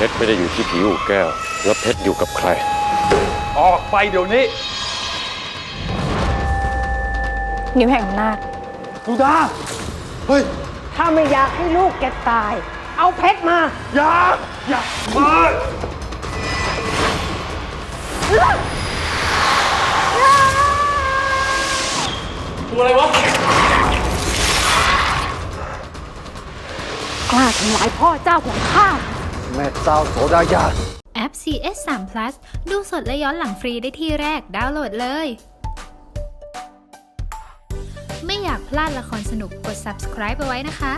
เพชรไม่ได้อยู่ที่ผีอู่แก้วแล้วเพชรอยู่กับใครออกไปเดี๋ยวนี้นิ้วแห่งอำนาจสุดาเฮ้ยถ้าไม่อยากให้ลูกแกตายเอาเพชรมาอย่ามาตัวอะไรวะกล้าทำลายพ่อเจ้าของข้าแม่เจ้าโสดายาแอป CS3 Plus ดูสดและย้อนหลังฟรีได้ที่แรกดาวน์โหลดเลย ไม่อยากพลาดละครสนุกกด subscribe เอาไว้นะคะ